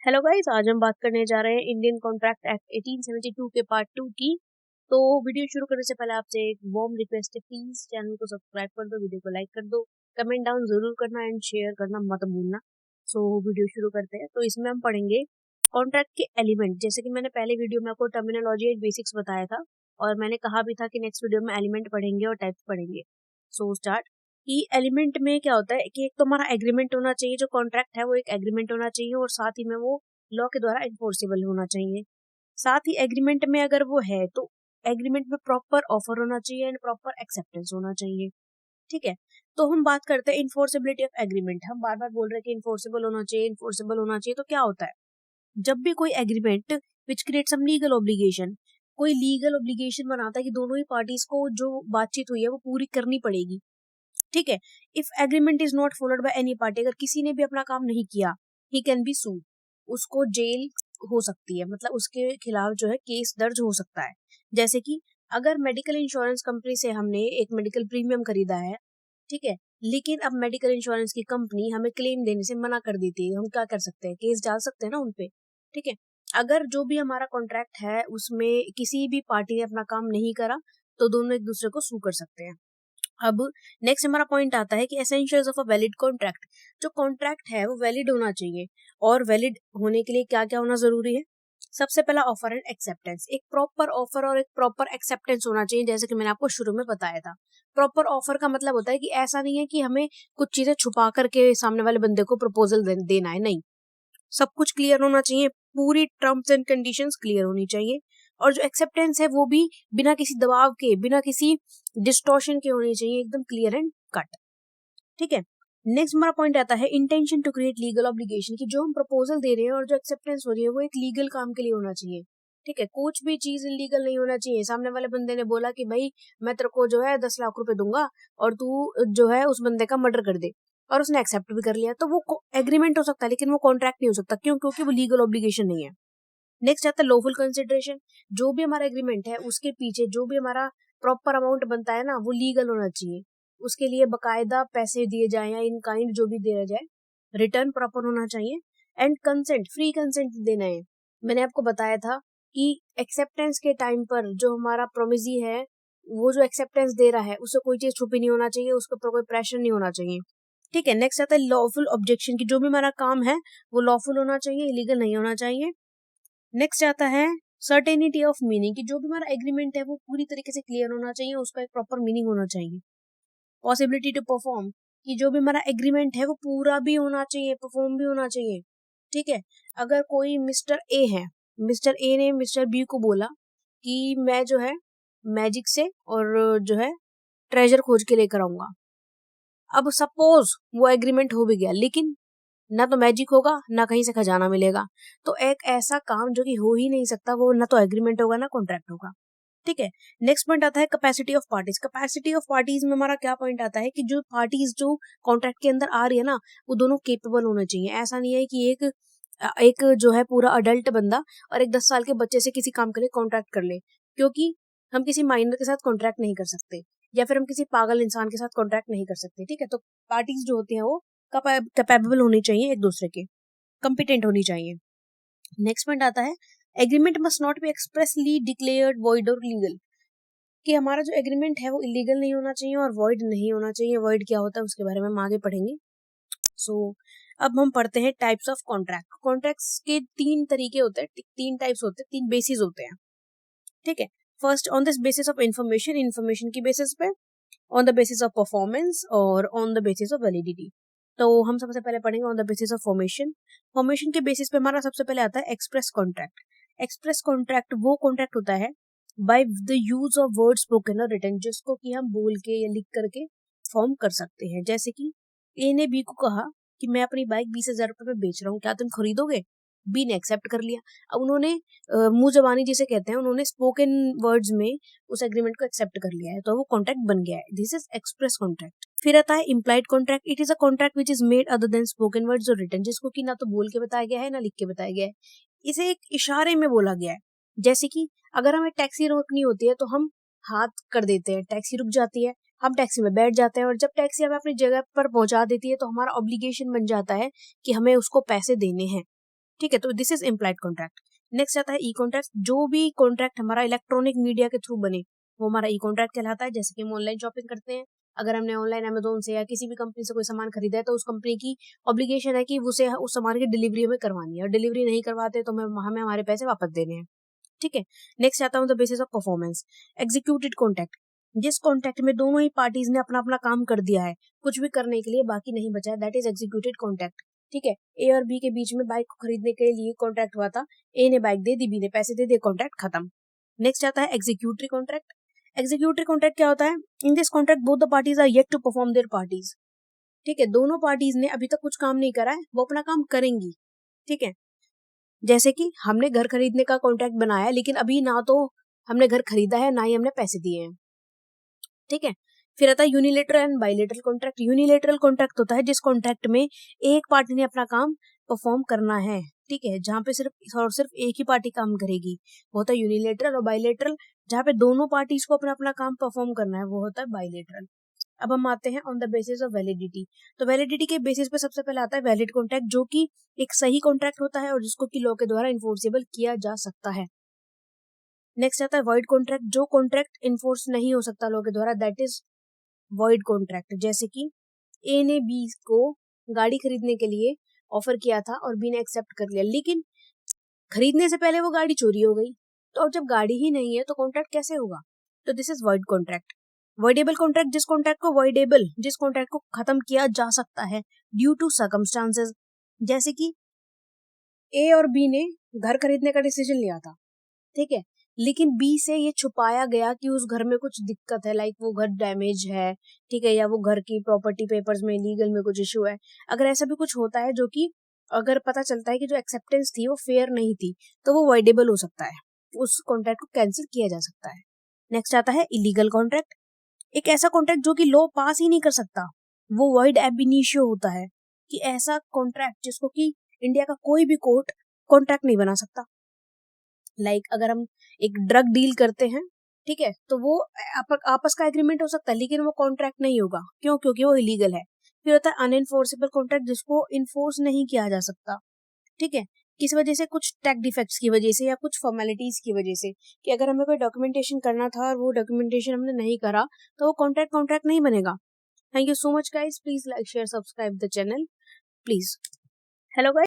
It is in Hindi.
हेलो गाइस, आज हम बात करने जा रहे हैं इंडियन कॉन्ट्रैक्ट एक्ट 1872 के पार्ट 2 की। तो वीडियो शुरू करने से पहले आपसे एक वार्म रिक्वेस्ट है, प्लीज चैनल को सब्सक्राइब कर दो, वीडियो को लाइक कर दो, कमेंट डाउन जरूर करना एंड शेयर करना मत भूलना। सो वीडियो शुरू करते हैं। तो इसमें हम पढ़ेंगे कॉन्ट्रैक्ट के एलिमेंट। जैसे कि मैंने पहले वीडियो में आपको टर्मिनोलॉजी एंड बेसिक्स बताया था और मैंने कहा भी था कि नेक्स्ट वीडियो में एलिमेंट पढ़ेंगे और टाइप्स पढ़ेंगे। सो स्टार्ट कि एलिमेंट में क्या होता है कि एक तो हमारा एग्रीमेंट होना चाहिए, जो कॉन्ट्रैक्ट है वो एक एग्रीमेंट होना चाहिए और साथ ही में वो लॉ के द्वारा इन्फोर्सेबल होना चाहिए। साथ ही एग्रीमेंट में अगर वो है तो एग्रीमेंट में प्रॉपर ऑफर होना चाहिए एंड प्रॉपर एक्सेप्टेंस होना चाहिए। ठीक है, तो हम बात करते हैं इन्फोर्सेबिलिटी ऑफ एग्रीमेंट। हम बार बार बोल रहे हैं कि इन्फोर्सेबल होना चाहिए, इन्फोर्सेबल होना चाहिए। तो क्या होता है, जब भी कोई agreement which create some legal obligation, कोई लीगल ऑब्लिगेशन बनाता है कि दोनों ही पार्टीज को जो बातचीत हुई है वो पूरी करनी पड़ेगी। ठीक है, if agreement is not followed by any party, अगर किसी ने भी अपना काम नहीं किया, ही कैन बी सूड, उसको जेल हो सकती है, मतलब उसके खिलाफ जो है केस दर्ज हो सकता है। जैसे कि अगर मेडिकल इंश्योरेंस कंपनी से हमने एक मेडिकल प्रीमियम खरीदा है, ठीक है, लेकिन अब मेडिकल इंश्योरेंस की कंपनी हमें क्लेम देने से मना कर देती है, हम क्या कर सकते हैं, केस डाल सकते हैं ना उनपे। ठीक है, अगर जो भी हमारा कॉन्ट्रैक्ट है उसमें किसी भी पार्टी ने अपना काम नहीं करा तो दोनों एक दूसरे को सू कर सकते हैं। अब नेक्स्ट हमारा पॉइंट आता है कि essentials of a valid contract. जो कॉन्ट्रैक्ट है वो वैलिड होना चाहिए और वैलिड होने के लिए क्या क्या होना जरूरी है। सबसे पहला ऑफर एंड एक्सेप्टेंस, एक प्रॉपर ऑफर और एक प्रॉपर एक्सेप्टेंस होना चाहिए। जैसे कि मैंने आपको शुरू में बताया था, प्रॉपर ऑफर का मतलब होता है कि ऐसा नहीं है कि हमें कुछ चीजें छुपा करके सामने वाले बंदे को प्रपोजल देना है, नहीं, सब कुछ क्लियर होना चाहिए, पूरी टर्म्स एंड कंडीशंस क्लियर होनी चाहिए। और जो एक्सेप्टेंस है वो भी बिना किसी दबाव के, बिना किसी डिस्टॉर्शन के होनी चाहिए, एकदम क्लियर एंड कट। ठीक है, नेक्स्ट हमारा पॉइंट आता है intention to create legal obligation, की जो हम प्रपोजल दे रहे हैं और जो एक्सेप्टेंस हो रही है वो एक लीगल काम के लिए होना चाहिए। ठीक है, कुछ भी चीज इलीगल नहीं होना चाहिए। सामने वाले बंदे ने बोला कि भाई मैं तेरे को जो है 10 लाख रुपए दूंगा और तू जो है उस बंदे का मर्डर कर दे, और उसने एक्सेप्ट भी कर लिया, तो वो एग्रीमेंट हो सकता है लेकिन वो कॉन्ट्रैक्ट नहीं हो सकता। क्यों? क्योंकि वो लीगल ऑब्लिगेशन नहीं है। नेक्स्ट आता है लॉफुल कंसिडरेशन। जो भी हमारा एग्रीमेंट है उसके पीछे जो भी हमारा प्रॉपर अमाउंट बनता है ना, वो लीगल होना चाहिए। उसके लिए बकायदा पैसे दिए जाए या इन काइंड जो भी दिया जाए, रिटर्न प्रॉपर होना चाहिए। एंड कंसेंट, फ्री कंसेंट देना है। मैंने आपको बताया था कि एक्सेप्टेंस के टाइम पर जो हमारा प्रोमिजी है, वो जो एक्सेप्टेंस दे रहा है उससे कोई चीज छुपी नहीं होना चाहिए, उसके ऊपर कोई प्रेशर नहीं होना चाहिए। ठीक है, नेक्स्ट आता है लॉफुल ऑब्जेक्शन, की जो भी हमारा काम है वो लॉफुल होना चाहिए, इलीगल नहीं होना चाहिए। नेक्स्ट आता है सर्टेनिटी ऑफ मीनिंग, की जो भी हमारा एग्रीमेंट है वो पूरी तरीके से क्लियर होना चाहिए, उसका एक प्रॉपर मीनिंग होना चाहिए। पॉसिबिलिटी टू परफॉर्म, कि जो भी हमारा एग्रीमेंट है वो पूरा भी होना चाहिए, परफॉर्म भी होना चाहिए। ठीक है, अगर कोई मिस्टर ए है, मिस्टर ए ने मिस्टर बी को बोला कि मैं जो है मैजिक से और जो है ट्रेजर खोज के लेकर आऊंगा। अब सपोज वो एग्रीमेंट हो भी गया, लेकिन ना तो मैजिक होगा ना कहीं से खजाना मिलेगा, तो एक ऐसा काम जो कि हो ही नहीं सकता, वो ना तो एग्रीमेंट होगा ना कॉन्ट्रैक्ट होगा। ठीक है, नेक्स्ट पॉइंट आता है capacity of parties. Capacity of parties में हमारा क्या पॉइंट आता है कि जो पार्टीज जो कॉन्ट्रैक्ट के अंदर आ रही है ना, वो दोनों केपेबल होने चाहिए। ऐसा नहीं है कि एक जो है पूरा अडल्ट बंदा और एक 10 साल के बच्चे से किसी काम के लिए कॉन्ट्रैक्ट कर ले, क्योंकि हम किसी माइनर के साथ कॉन्ट्रैक्ट नहीं कर सकते या फिर हम किसी पागल इंसान के साथ कॉन्ट्रैक्ट नहीं कर सकते। ठीक है, तो पार्टीज जो होती हैं वो कैपेबल होनी चाहिए, एक दूसरे के कॉम्पिटेंट होनी चाहिए। नेक्स्ट पॉइंट आता है agreement must not be expressly declared void और लीगल, कि हमारा जो एग्रीमेंट है वो इलीगल नहीं होना चाहिए और वॉइड नहीं होना चाहिए। वॉइड क्या होता है उसके बारे में हम आगे पढ़ेंगे। सो अब हम पढ़ते हैं टाइप्स ऑफ कॉन्ट्रैक्ट। कॉन्ट्रैक्ट्स के 3 तरीके होते हैं, 3 टाइप्स होते हैं, 3 बेसिस होते हैं। ठीक है, first on this basis of information, information की बेसिस पे, on the basis of performance और on the basis of validity. तो हम सबसे पहले पढ़ेंगे on the basis of formation. Formation के बेसिस पे हमारा सबसे पहले आता है एक्सप्रेस कॉन्ट्रैक्ट। एक्सप्रेस कॉन्ट्रैक्ट वो कॉन्ट्रैक्ट होता है by the use of word spoken और रिटन, जिसको कि हम बोल के या लिख करके फॉर्म कर सकते हैं। जैसे कि ए ने बी को कहा कि मैं अपनी बाइक 20,000 रुपए में बेच रहा हूँ, क्या तुम खरीदोगे? बी ने एक्सेप्ट कर लिया। अब उन्होंने मुंह जबानी जिसे कहते हैं, उन्होंने स्पोकन वर्ड्स में उस एग्रीमेंट को एक्सेप्ट कर लिया है, तो वो कॉन्ट्रैक्ट बन गया है। This is express contract. फिर आता है implied contract. It is a contract which is made other than spoken words और रिटन, जिसको कि ना तो बोल के बताया गया है ना लिख के बताया गया है, इसे एक इशारे में बोला गया है। जैसे कि अगर हमें टैक्सी रोकनी होती है तो हम हाथ कर देते हैं, टैक्सी रुक जाती है, हम टैक्सी में बैठ जाते हैं और जब टैक्सी हमें अपनी जगह पर पहुंचा देती है तो हमारा ऑब्लिगेशन बन जाता है कि हमें उसको पैसे देने हैं। ठीक है, तो this is implied contract. Next आता है ई कॉन्ट्रैक्ट। जो भी कॉन्ट्रैक्ट हमारा इलेक्ट्रॉनिक मीडिया के थ्रू बने वो हमारा ई कॉन्ट्रैक्ट कहलाता है। जैसे कि हम ऑनलाइन शॉपिंग करते हैं, अगर हमने ऑनलाइन अमेजोन से या किसी भी कंपनी से कोई सामान खरीदा है तो उस कंपनी की ऑब्लिगेशन है कि उसे उस सामान की डिलीवरी हमें करवानी है, और डिलीवरी नहीं करवाते तो हमें हमारे पैसे वापस देने हैं। ठीक है, नेक्स्ट आता हूँ the basis of performance. Executed contract, जिस कॉन्ट्रैक्ट में दोनों ही पार्टीज ने अपना अपना काम कर दिया है, कुछ भी करने के लिए बाकी नहीं बचा है, दैट इज एग्जीक्यूटेड कॉन्ट्रैक्ट। ठीक है, ए और बी के बीच में बाइक को खरीदने के लिए कॉन्ट्रैक्ट हुआ था, ए ने बाइक दे दी, बी ने पैसे दे दिए, कॉन्ट्रैक्ट खत्म। नेक्स्ट आता है एग्जीक्यूटरी कॉन्ट्रैक्ट। एग्जीक्यूटरी कॉन्ट्रैक्ट क्या होता है? In this contract both the parties are yet to perform their parties. ठीक है, दोनों पार्टीज ने अभी तक कुछ काम नहीं करा है, वो अपना काम करेंगी। ठीक है, जैसे कि हमने घर खरीदने का कॉन्ट्रैक्ट बनाया, लेकिन अभी ना तो हमने घर खरीदा है ना ही हमने पैसे दिए हैं। ठीक है, फिर आता है unilateral and bilateral contract. Unilateral contract होता है जिस कॉन्ट्रैक्ट में एक पार्टी ने अपना काम परफॉर्म करना है। ठीक है, जहां पे सिर्फ और सिर्फ एक ही पार्टी काम करेगी, वो होता है यूनिलेटरल। और बाइलेटरल, जहां पे दोनों पार्टीज को अपना अपना काम परफॉर्म करना है, वो होता है बाइलेटरल। अब हम आते हैं on the basis of validity. तो वैलिडिटी के बेसिस पे सबसे पहले आता है वैलिड कॉन्ट्रैक्ट, जो कि एक सही कॉन्ट्रैक्ट होता है और जिसको कि लॉ के द्वारा इन्फोर्सेबल किया जा सकता है। नेक्स्ट आता है वॉइड कॉन्ट्रैक्ट। जो कॉन्ट्रैक्ट इन्फोर्स नहीं हो सकता लॉ के द्वारा, दैट इज वॉइड कॉन्ट्रैक्ट। जैसे कि ए ने बी को गाड़ी खरीदने के लिए ऑफर किया था और बी ने एक्सेप्ट कर लिया, लेकिन खरीदने से पहले वो गाड़ी चोरी हो गई, तो अब जब गाड़ी ही नहीं है तो कॉन्ट्रैक्ट कैसे होगा? तो this is void contract. Voidable contract, जिस कॉन्ट्रैक्ट को खत्म किया जा सकता है ड्यू टू सर्कमस्टांसेस। जैसे कि ए और बी ने घर खरीदने का डिसीजन लिया था, ठीक है, लेकिन बी से ये छुपाया गया कि उस घर में कुछ दिक्कत है, लाइक वो घर डैमेज है, ठीक है, या वो घर की प्रॉपर्टी पेपर्स में लीगल में कुछ इशू है। अगर ऐसा भी कुछ होता है जो कि अगर पता चलता है कि जो एक्सेप्टेंस थी वो फेयर नहीं थी, तो वो वॉइडेबल हो सकता है, उस कॉन्ट्रैक्ट को कैंसिल किया जा सकता है। नेक्स्ट आता है इलीगल कॉन्ट्रैक्ट। एक ऐसा कॉन्ट्रैक्ट जो कि लॉ पास ही नहीं कर सकता, वो वॉइड एब इनिशियो होता है, कि ऐसा कॉन्ट्रैक्ट जिसको कि इंडिया का कोई भी कोर्ट कॉन्ट्रैक्ट नहीं बना सकता। लाइक अगर हम एक ड्रग डील करते हैं, ठीक है, तो वो आपस का एग्रीमेंट हो सकता है, लेकिन वो कॉन्ट्रैक्ट नहीं होगा। क्यों? क्योंकि वो इलीगल है। फिर होता है अनएनफोर्सेबल कॉन्ट्रैक्ट, जिसको इन्फोर्स नहीं किया जा सकता। ठीक है, किस वजह से? कुछ टैग डिफेक्ट्स की वजह से या कुछ फॉर्मेलिटीज की वजह से, कि अगर हमें कोई डॉक्यूमेंटेशन करना था और वो डॉक्यूमेंटेशन हमने नहीं करा, तो वो कॉन्ट्रैक्ट नहीं बनेगा। Thank you so much guys, please like share subscribe the channel please. Hello guys.